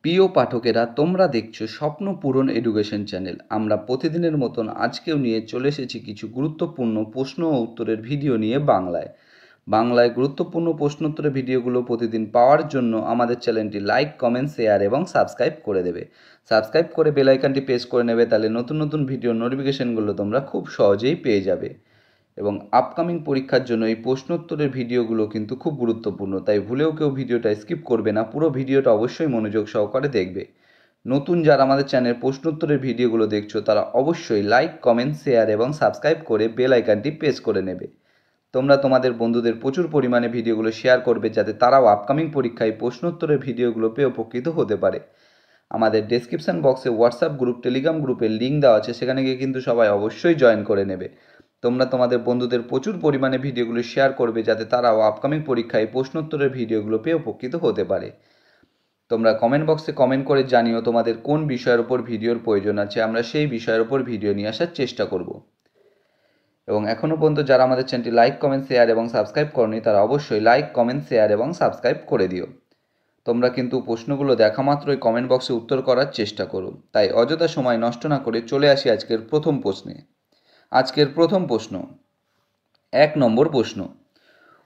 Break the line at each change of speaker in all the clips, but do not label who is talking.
প্রিয় পাঠকেরা, তোমরা দেখছো স্বপ্ন পূরণ এডুকেশন চ্যানেল। আমরা প্রতিদিনের মতন আজকেও নিয়ে চলে এসেছি কিছু গুরুত্বপূর্ণ প্রশ্ন ও উত্তরের ভিডিও নিয়ে বাংলায় গুরুত্বপূর্ণ প্রশ্নোত্তরের ভিডিওগুলো প্রতিদিন পাওয়ার জন্য আমাদের চ্যানেলটি লাইক, কমেন্ট, শেয়ার এবং সাবস্ক্রাইব করে দেবে। সাবস্ক্রাইব করে বেল আইকনটি প্রেস করে নেবে, তাহলে নতুন নতুন ভিডিও নোটিফিকেশনগুলো তোমরা খুব সহজেই পেয়ে যাবে। এবং আপকামিং পরীক্ষার জন্য এই প্রশ্নোত্তরের ভিডিওগুলো কিন্তু খুব গুরুত্বপূর্ণ, তাই ভুলেও কেউ ভিডিওটা স্কিপ করবে না, পুরো ভিডিওটা অবশ্যই মনোযোগ সহকারে দেখবে। নতুন যারা আমাদের চ্যানেল প্রশ্নোত্তরের ভিডিওগুলো দেখছো তারা অবশ্যই লাইক, কমেন্ট, শেয়ার এবং সাবস্ক্রাইব করে বেল আইকনটি প্রেস করে নেবে। তোমরা তোমাদের বন্ধুদের প্রচুর পরিমাণে ভিডিওগুলো শেয়ার করবে, যাতে তারাও আপকামিং পরীক্ষায় প্রশ্নোত্তরের ভিডিওগুলো পেয়ে উপকৃত হতে পারে। আমাদের ডেসক্রিপশন বক্সে হোয়াটসঅ্যাপ গ্রুপ, টেলিগ্রাম গ্রুপের লিঙ্ক দেওয়া আছে, সেখানে গিয়ে কিন্তু সবাই অবশ্যই জয়েন করে নেবে। তোমরা তোমাদের বন্ধুদের প্রচুর পরিমাণে ভিডিওগুলো শেয়ার করবে, যাতে তারাও আপকামিং পরীক্ষায় প্রশ্নোত্তরের ভিডিওগুলো পেয়ে উপকৃত হতে পারে। তোমরা কমেন্ট বক্সে কমেন্ট করে জানিও তোমাদের কোন বিষয়ের ওপর ভিডিওর প্রয়োজন আছে, আমরা সেই বিষয়ের ওপর ভিডিও নিয়ে আসার চেষ্টা করব। এবং এখনও পর্যন্ত যারা আমাদের চ্যানেলটি লাইক, কমেন্ট, শেয়ার এবং সাবস্ক্রাইব করনি, তারা অবশ্যই লাইক, কমেন্ট, শেয়ার এবং সাবস্ক্রাইব করে দিও। তোমরা কিন্তু প্রশ্নগুলো দেখা মাত্রই কমেন্ট বক্সে উত্তর করার চেষ্টা করো, তাই অযথা সময় নষ্ট না করে চলে আসি আজকের প্রথম প্রশ্নে। আজকের প্রথম প্রশ্ন, 1 নম্বর প্রশ্ন,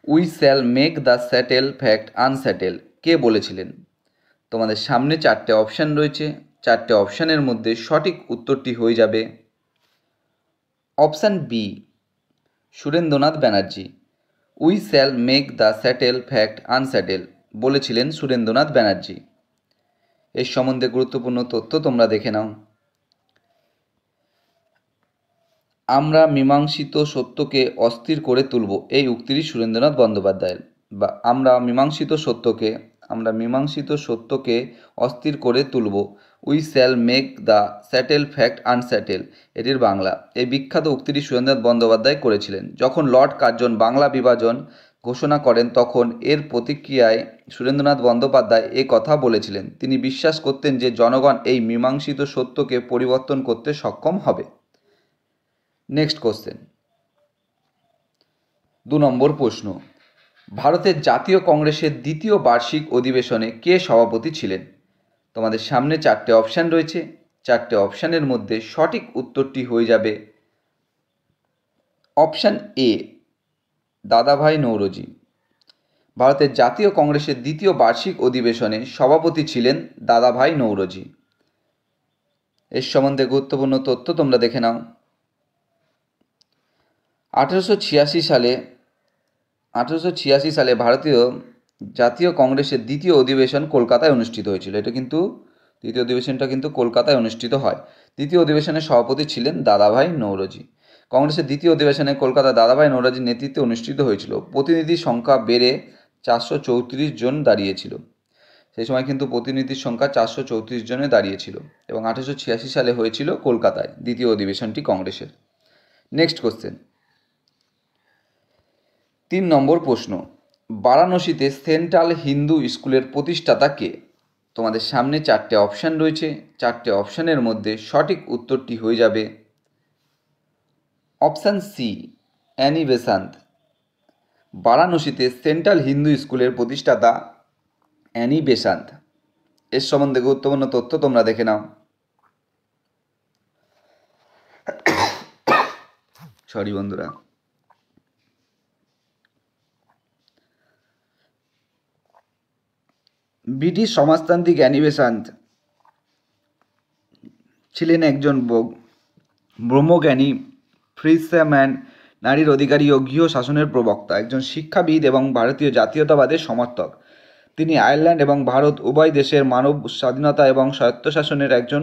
we shall make the settle fact unsettle কে বলেছিলেন? তোমাদের সামনে 4টে অপশান রয়েছে, 4টে অপশানের মধ্যে সঠিক উত্তরটি হয়ে যাবে option B, Surendranath Banerjee. We shall make the settle fact unsettle বলেছিলেন সুরেন্দ্রনাথ ব্যানার্জি। এর সম্বন্ধে গুরুত্বপূর্ণ তথ্য তোমরা দেখে নাও। আমরা মীমাংসিত সত্যকে অস্থির করে তুলব, এই উক্তিটি সুরেন্দ্রনাথ বন্দ্যোপাধ্যায়ের। বা আমরা মীমাংসিত সত্যকে অস্থির করে তুলব, we shall make the settle fact unsettle, এটির বাংলা। এই বিখ্যাত উক্তিটি সুরেন্দ্রনাথ বন্দ্যোপাধ্যায় করেছিলেন। যখন লর্ড কার্জন বাংলা বিভাজন ঘোষণা করেন, তখন এর প্রতিক্রিয়ায় সুরেন্দ্রনাথ বন্দ্যোপাধ্যায় এ কথা বলেছিলেন। তিনি বিশ্বাস করতেন যে জনগণ এই মীমাংসিত সত্যকে পরিবর্তন করতে সক্ষম হবে। নেক্সট কোশ্চেন, 2 নম্বর প্রশ্ন, ভারতের জাতীয় কংগ্রেসের দ্বিতীয় বার্ষিক অধিবেশনে কে সভাপতি ছিলেন? তোমাদের সামনে 4টে অপশান রয়েছে, 4টে অপশানের মধ্যে সঠিক উত্তরটি হয়ে যাবে অপশান এ, দাদাভাই নৌরোজি। ভারতের জাতীয় কংগ্রেসের দ্বিতীয় বার্ষিক অধিবেশনে সভাপতি ছিলেন দাদাভাই নৌরোজি। এর সম্বন্ধে গুরুত্বপূর্ণ তথ্য তোমরা দেখে নাও। 1886 সালে ভারতীয় জাতীয় কংগ্রেসের দ্বিতীয় অধিবেশন কলকাতায় অনুষ্ঠিত হয়েছিল। এটা কিন্তু দ্বিতীয় অধিবেশনটা কিন্তু কলকাতায় অনুষ্ঠিত হয়। দ্বিতীয় অধিবেশনের সভাপতি ছিলেন দাদাভাই নৌরোজি। কংগ্রেসের দ্বিতীয় অধিবেশনে কলকাতা দাদাভাই নৌরোজির নেতৃত্বে অনুষ্ঠিত হয়েছিল। প্রতিনিধির সংখ্যা বেড়ে 434 জন দাঁড়িয়েছিল। সেই সময় কিন্তু প্রতিনিধির সংখ্যা 434 জনে দাঁড়িয়েছিল এবং 1886 সালে হয়েছিল কলকাতায় দ্বিতীয় অধিবেশনটি কংগ্রেসের। নেক্সট কোশ্চেন, 3 নম্বর প্রশ্ন, বারাণসীতে সেন্ট্রাল হিন্দু স্কুলের প্রতিষ্ঠাতা কে? তোমাদের সামনে 4টে অপশান রয়েছে, 4টে অপশানের মধ্যে সঠিক উত্তরটি হয়ে যাবে অপশান সি, অ্যানি বেসান্ত। বারাণসীতে সেন্ট্রাল হিন্দু স্কুলের প্রতিষ্ঠাতা অ্যানি বেসান্ত। এর সম্বন্ধে গুরুত্বপূর্ণ তথ্য তোমরা দেখে নাও। সরি বন্ধুরা। ব্রিটিশ সমাজতান্ত্রিক অ্যানি বেসান্ত ছিলেন একজন ব্রহ্মজ্ঞানী, ফ্রিসম্যান, নারীর অধিকারী ও গৃহ শাসনের প্রবক্তা, একজন শিক্ষাবিদ এবং ভারতীয় জাতীয়তাবাদের সমর্থক। তিনি আয়ারল্যান্ড এবং ভারত উভয় দেশের মানব স্বাধীনতা এবং স্বায়ত্তশাসনের একজন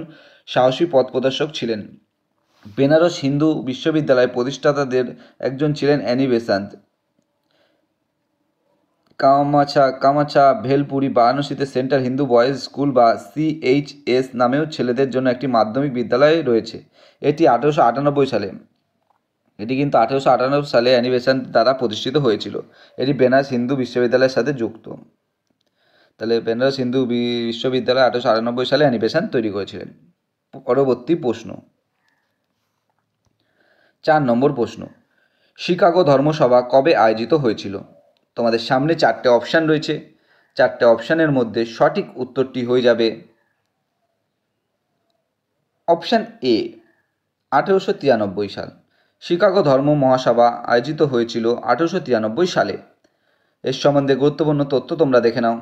সাহসী পথপ্রদর্শক ছিলেন। বেনারস হিন্দু বিশ্ববিদ্যালয়ের প্রতিষ্ঠাতাদের একজন ছিলেন অ্যানি বেসান্ত। কামাচা ভেলপুরি, বারাণসীতে সেন্ট্রাল হিন্দু বয়েজ স্কুল বা CHS নামেও ছেলেদের জন্য একটি মাধ্যমিক বিদ্যালয় রয়েছে। এটি 1898 সালে অ্যানি বেসান্ত দ্বারা প্রতিষ্ঠিত হয়েছিল। এটি বেনারস হিন্দু বিশ্ববিদ্যালয়ের সাথে যুক্ত। তাহলে বেনারস হিন্দু বিশ্ববিদ্যালয় 1898 সালে অ্যানি বেসান্ত তৈরি করেছিলেন। পরবর্তী প্রশ্ন, 4 নম্বর প্রশ্ন, শিকাগো ধর্মসভা কবে আয়োজিত হয়েছিল? তোমাদের সামনে 4টে অপশান রয়েছে, 4টে অপশানের মধ্যে সঠিক উত্তরটি হয়ে যাবে অপশান এ 1893 সাল। শিকাগো ধর্ম মহাসভা আয়োজিত হয়েছিল 1893 সালে। এর সম্বন্ধে গুরুত্বপূর্ণ তথ্য তোমরা দেখে নাও।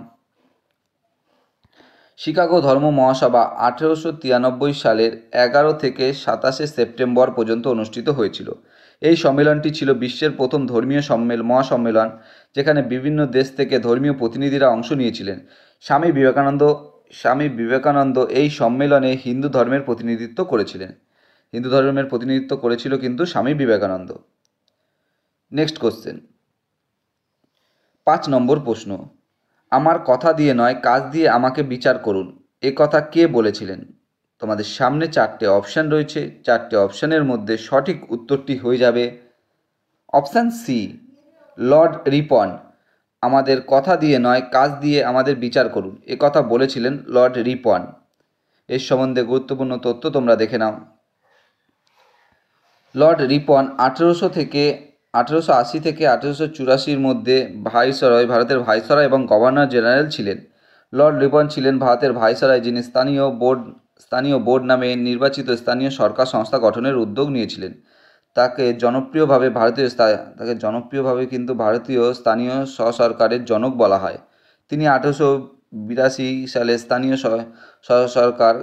শিকাগো ধর্ম মহাসভা 1893 সালের 11 থেকে 27 সেপ্টেম্বর পর্যন্ত অনুষ্ঠিত হয়েছিল। এই সম্মেলনটি ছিল বিশ্বের প্রথম ধর্মীয় মহাসম্মেলন, যেখানে বিভিন্ন দেশ থেকে ধর্মীয় প্রতিনিধিরা অংশ নিয়েছিলেন। স্বামী বিবেকানন্দ এই সম্মেলনে হিন্দু ধর্মের প্রতিনিধিত্ব করেছিলেন। হিন্দু ধর্মের প্রতিনিধিত্ব করেছিল কিন্তু স্বামী বিবেকানন্দ। নেক্সট কোশ্চেন, 5 নম্বর প্রশ্ন, আমার কথা দিয়ে নয় কাজ দিয়ে আমাকে বিচার করুন, এ কথা কে বলেছিলেন? তোমাদের সামনে 4টে অপশান রয়েছে। 4টে অপশানের মধ্যে সঠিক উত্তরটি হয়ে যাবে অপশান সি, লর্ড রিপন। আমাদের কথা দিয়ে নয় কাজ দিয়ে আমাদের বিচার করুন, এ কথা বলেছিলেন লর্ড রিপন। এর সম্বন্ধে গুরুত্বপূর্ণ তথ্য তোমরা দেখে নাও। লর্ড রিপন 1880 থেকে 1884 মধ্যে ভারতের ভাইসরয় এবং গভর্নর জেনারেল ছিলেন। লর্ড রিপন ছিলেন ভারতের ভাইসরয়, যিনি স্থানীয় বোর্ড নামে নির্বাচিত স্থানীয় সরকার সংস্থা গঠনের উদ্যোগ নিয়েছিলেন। তাকে জনপ্রিয়ভাবে কিন্তু ভারতীয় স্থানীয় স্বসরকারের জনক বলা হয়। তিনি 1882 সালে স্থানীয় সরকার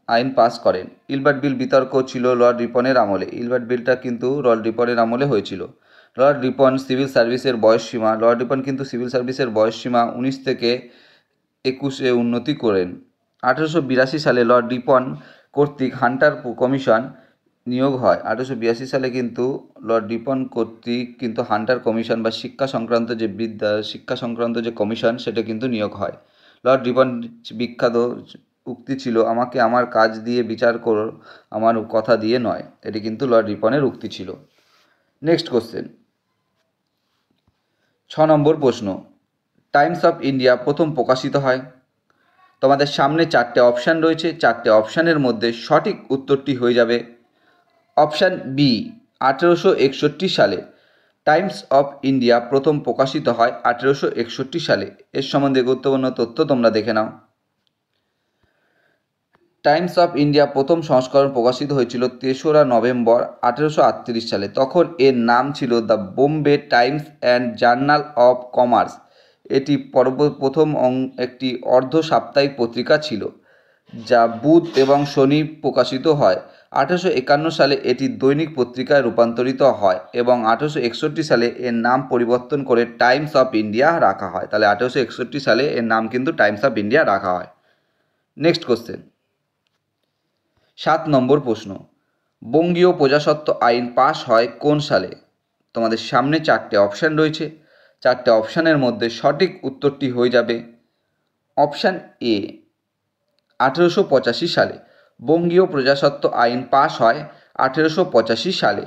আইন পাস করেন। ইলবার্ট বিল বিতর্ক ছিল লর্ড রিপনের আমলে। ইলবার্ট বিলটা কিন্তু লর্ড রিপনের আমলে হয়েছিল। লর্ড রিপন কিন্তু সিভিল সার্ভিসের বয়সসীমা 19 থেকে 21 উন্নতি করেন। 1882 সালে লর্ড রিপন কর্তৃক হান্টার কমিশন নিয়োগ হয়। 1882 সালে কিন্তু লর্ড রিপন কর্তৃক কিন্তু হান্টার কমিশন বা শিক্ষা সংক্রান্ত যে কমিশন সেটা কিন্তু নিয়োগ হয়। লর্ড রিপন বিখ্যাত উক্তি ছিল, আমাকে আমার কাজ দিয়ে বিচার করো, আমার কথা দিয়ে নয়। এটি কিন্তু লর্ড রিপনের উক্তি ছিল। নেক্সট কোশ্চেন, 6 নম্বর প্রশ্ন, টাইমস অফ ইন্ডিয়া প্রথম প্রকাশিত হয়। তোমাদের সামনে 4টে অপশান রয়েছে। 4টে অপশানের মধ্যে সঠিক উত্তরটি হয়ে যাবে অপশান বি, 1861 সালে। টাইমস অফ ইন্ডিয়া প্রথম প্রকাশিত হয় 1861 সালে। এর সম্বন্ধে গুরুত্বপূর্ণ তথ্য তোমরা দেখে নাও। টাইমস অফ ইন্ডিয়া প্রথম সংস্করণ প্রকাশিত হয়েছিল 3রা নভেম্বর 1838 সালে। তখন এর নাম ছিল the Bombay Times and journal of commerce. এটি প্রথম একটি অর্ধ সাপ্তাহিক পত্রিকা ছিল, যা বুধ এবং শনি প্রকাশিত হয়। 1851 সালে এটি দৈনিক পত্রিকায় রূপান্তরিত হয় এবং 1861 সালে এর নাম পরিবর্তন করে টাইমস অফ ইন্ডিয়া রাখা হয়। তাহলে 1861 সালে এর নাম কিন্তু টাইমস অফ ইন্ডিয়া রাখা হয়। নেক্সট কোশ্চেন, 7 নম্বর প্রশ্ন, বঙ্গীয় প্রজাস্বত্ব আইন পাশ হয় কোন সালে? তোমাদের সামনে 4টে অপশান রয়েছে। 4টে অপশানের মধ্যে সঠিক উত্তরটি হয়ে যাবে অপশান এ, 1885 সালে। বঙ্গীয় প্রজাস্বত্ব আইন পাশ হয় 1885 সালে।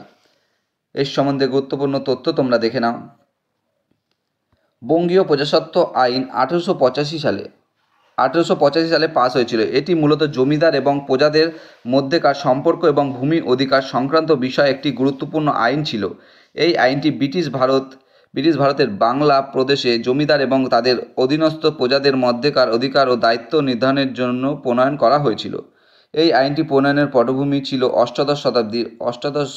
এর সম্বন্ধে গুরুত্বপূর্ণ তথ্য তোমরা দেখে নাও। বঙ্গীয় প্রজাস্বত্ব আইন 1885 সালে পাস হয়েছিল। এটি মূলত জমিদার এবং প্রজাদের মধ্যেকার সম্পর্ক এবং ভূমি অধিকার সংক্রান্ত বিষয়ে একটি গুরুত্বপূর্ণ আইন ছিল। এই আইনটি ব্রিটিশ ভারতের বাংলা প্রদেশে জমিদার এবং তাদের অধীনস্থ প্রজাদের মধ্যেকার অধিকার ও দায়িত্ব নির্ধারণের জন্য প্রণয়ন করা হয়েছিল। এই আইনটি প্রণয়নের পটভূমি ছিল অষ্টাদশ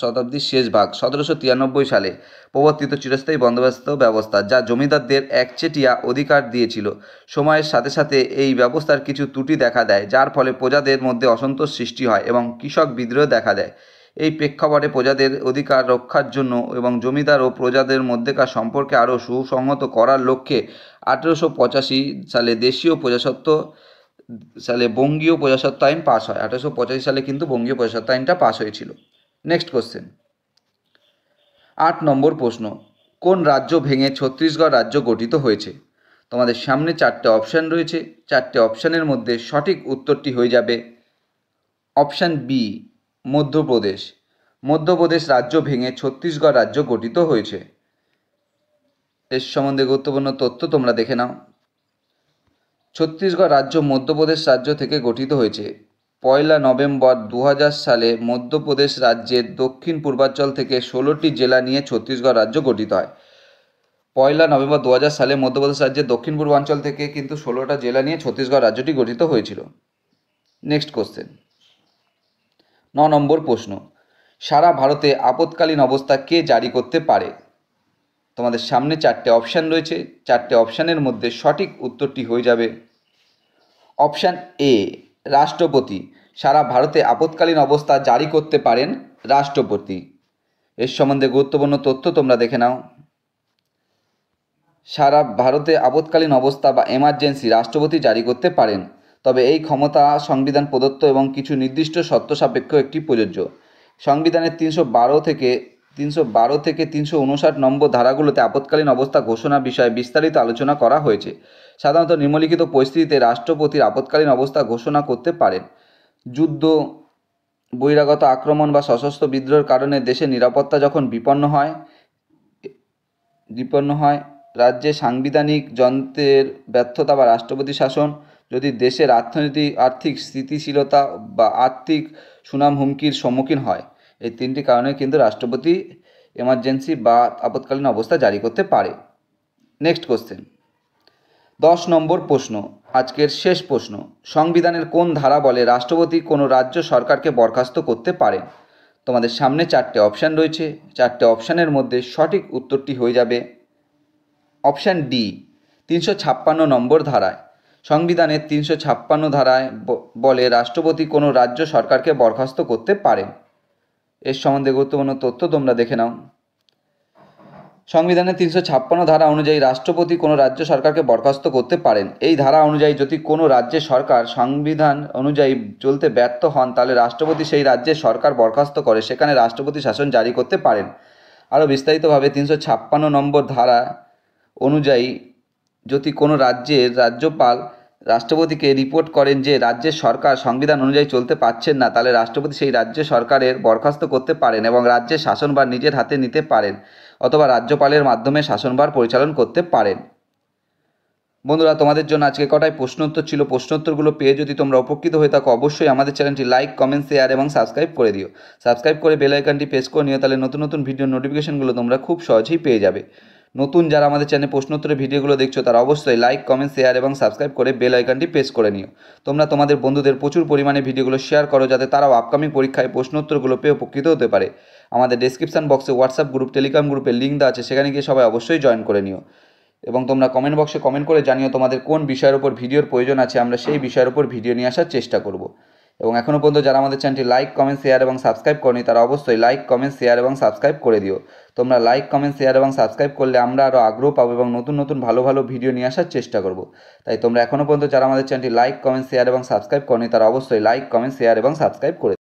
শতাব্দীর শেষ ভাগ। 1793 সালে প্রবর্তিত চিরস্থায়ী বন্দোবস্ত ব্যবস্থা, যা জমিদারদের একচেটিয়া অধিকার দিয়েছিল। সময়ের সাথে সাথে এই ব্যবস্থার কিছু ত্রুটি দেখা দেয়, যার ফলে প্রজাদের মধ্যে অসন্তোষ সৃষ্টি হয় এবং কৃষক বিদ্রোহ দেখা দেয়। এই প্রেক্ষাপটে প্রজাদের অধিকার রক্ষার জন্য এবং জমিদার ও প্রজাদের মধ্যেকার সম্পর্কে আরও সুসংহত করার লক্ষ্যে 1885 সালে বঙ্গীয় প্রজাস্বত্ব আইন পাস হয়। 1885 সালে কিন্তু বঙ্গীয় প্রজাস্বত্ব আইনটা পাস হয়েছিল। নেক্সট কোশ্চেন, 8 নম্বর প্রশ্ন, কোন রাজ্য ভেঙে ছত্তিশগড় রাজ্য গঠিত হয়েছে? তোমাদের সামনে 4টে অপশান রয়েছে। 4টে অপশানের মধ্যে সঠিক উত্তরটি হয়ে যাবে অপশান বি, মধ্যপ্রদেশ। মধ্যপ্রদেশ রাজ্য ভেঙে ছত্তিশগড় রাজ্য গঠিত হয়েছে। এর সম্বন্ধে গুরুত্বপূর্ণ তথ্য তোমরা দেখে নাও। ছত্তিশগড় রাজ্য মধ্যপ্রদেশ রাজ্য থেকে গঠিত হয়েছে। 1 নভেম্বর 2000 সালে মধ্যপ্রদেশ রাজ্যের দক্ষিণ পূর্বাঞ্চল থেকে 16টি জেলা নিয়ে ছত্তিশগড় রাজ্য গঠিত হয়। 1 নভেম্বর 2000 সালে মধ্যপ্রদেশ রাজ্যের দক্ষিণ পূর্বাঞ্চল থেকে কিন্তু 16টা জেলা নিয়ে ছত্তিশগড় রাজ্যটি গঠিত হয়েছিল। নেক্সট কোশ্চেন, নম্বর প্রশ্ন, সারা ভারতে আপৎকালীন অবস্থা কে জারি করতে পারে? তোমাদের সামনে 4টে অপশান রয়েছে। 4টে অপশানের মধ্যে সঠিক উত্তরটি হয়ে যাবে অপশান এ, রাষ্ট্রপতি। সারা ভারতে আপৎকালীন অবস্থা জারি করতে পারেন রাষ্ট্রপতি। এর সম্বন্ধে গুরুত্বপূর্ণ তথ্য তোমরা দেখে নাও। সারা ভারতে আপৎকালীন অবস্থা বা এমার্জেন্সি রাষ্ট্রপতি জারি করতে পারেন, তবে এই ক্ষমতা সংবিধান প্রদত্ত এবং কিছু নির্দিষ্ট শর্ত সাপেক্ষ একটি প্রযোজ্য। সংবিধানের 312 থেকে 359 নম্বর ধারাগুলোতে আপৎকালীন অবস্থা ঘোষণা বিষয়ে বিস্তারিত আলোচনা করা হয়েছে। সাধারণত নিম্নলিখিত পরিস্থিতিতে রাষ্ট্রপতির আপৎকালীন অবস্থা ঘোষণা করতে পারেন: যুদ্ধ, বহিরাগত আক্রমণ বা সশস্ত্র বিদ্রোহের কারণে দেশের নিরাপত্তা যখন বিপন্ন হয়, রাজ্যে সাংবিধানিক যন্ত্রের ব্যর্থতা বা রাষ্ট্রপতি শাসন, যদি দেশের আর্থিক স্থিতিশীলতা বা আর্থিক সুনাম হুমকির সম্মুখীন হয়। এই 3টি কারণে কিন্তু রাষ্ট্রপতি এমার্জেন্সি বা আপৎকালীন অবস্থা জারি করতে পারে। নেক্সট কোশ্চেন, 10 নম্বর প্রশ্ন, আজকের শেষ প্রশ্ন। সংবিধানের কোন ধারা বলে রাষ্ট্রপতি কোনো রাজ্য সরকারকে বরখাস্ত করতে পারেন? তোমাদের সামনে 4টে অপশান রয়েছে। 4টে অপশানের মধ্যে সঠিক উত্তরটি হয়ে যাবে অপশান ডি, 356 নম্বর ধারায়। সংবিধানের 356 ধারায় বলে রাষ্ট্রপতি কোনো রাজ্য সরকারকে বরখাস্ত করতে পারেন। এর সম্বন্ধে গুরুত্বপূর্ণ তথ্য তোমরা দেখে নাও। সংবিধানের 356 ধারা অনুযায়ী রাষ্ট্রপতি কোনো রাজ্য সরকারকে বরখাস্ত করতে পারেন। এই ধারা অনুযায়ী যদি কোনো রাজ্যের সরকার সংবিধান অনুযায়ী চলতে ব্যর্থ হন, তাহলে রাষ্ট্রপতি সেই রাজ্যের সরকার বরখাস্ত করে সেখানে রাষ্ট্রপতি শাসন জারি করতে পারেন। আরও বিস্তারিতভাবে 356 নম্বর ধারা অনুযায়ী যদি কোনো রাজ্যের রাজ্যপাল রাষ্ট্রপতিকে রিপোর্ট করেন যে রাজ্যের সরকার সংবিধান অনুযায়ী চলতে পারছেন না, তাহলে রাষ্ট্রপতি সেই রাজ্য সরকারের বরখাস্ত করতে পারেন এবং রাজ্যের শাসনভার নিজের হাতে নিতে পারেন, অথবা রাজ্যপালের মাধ্যমে শাসনভার পরিচালন করতে পারেন। বন্ধুরা, তোমাদের জন্য আজকে কটাই প্রশ্নোত্তর ছিল। প্রশ্নোত্তরগুলো পেয়ে যদি তোমরা উপকৃত হয়ে থাকো, অবশ্যই আমাদের চ্যানেলটি লাইক, কমেন্ট, শেয়ার এবং সাবস্ক্রাইব করে দিও। সাবস্ক্রাইব করে বেল আইকনটি প্রেস করে নিও, তাহলে নতুন নতুন ভিডিও নোটিফিকেশনগুলো তোমরা খুব সহজেই পেয়ে যাবে। নতুন যারা আমাদের চ্যানেলে প্রশ্নোত্তরের ভিডিওগুলো দেখছো, তারা অবশ্যই লাইক, কমেন্ট, শেয়ার এবং সাবস্ক্রাইব করে বেল আইকনটি প্রেস করে নিও। তোমরা তোমাদের বন্ধুদের প্রচুর পরিমাণে ভিডিওগুলো শেয়ার করো, যাতে তারাও আপকামিং পরীক্ষায় প্রশ্নোত্তরগুলো পেয়ে উপকৃত হতে পারে। আমাদের ডেসক্রিপশন বক্সে হোয়াটসঅ্যাপ গ্রুপ, টেলিগ্রাম গ্রুপের লিঙ্ক দেওয়া আছে, সেখানে গিয়ে সবাই অবশ্যই জয়েন করে নিও। এবং তোমরা কমেন্ট বক্সে কমেন্ট করে জানিও তোমাদের কোন বিষয়ের উপর ভিডিওর প্রয়োজন আছে, আমরা সেই বিষয়ের উপর ভিডিও নিয়ে আসার চেষ্টা করব। এবং এখনও পর্যন্ত যারা আমাদের চ্যানেলটি লাইক, কমেন্ট, শেয়ার এবং সাবস্ক্রাইব করনি, তারা অবশ্যই লাইক, কমেন্ট, শেয়ার এবং সাবস্ক্রাইব করে দিও। তোমরা লাইক, কমেন্ট, শেয়ার এবং সাবস্ক্রাইব করলে আমরা আরও আগ্রহ পাবো এবং নতুন নতুন ভালো ভালো ভিডিও নিয়ে আসার চেষ্টা করব। তাই তোমরা এখনও পর্যন্ত যারা আমাদের চ্যানেলটি লাইক, কমেন্ট, শেয়ার এবং সাবস্ক্রাইব করনি, তারা অবশ্যই লাইক, কমেন্ট, শেয়ার এবং সাবস্ক্রাইব করে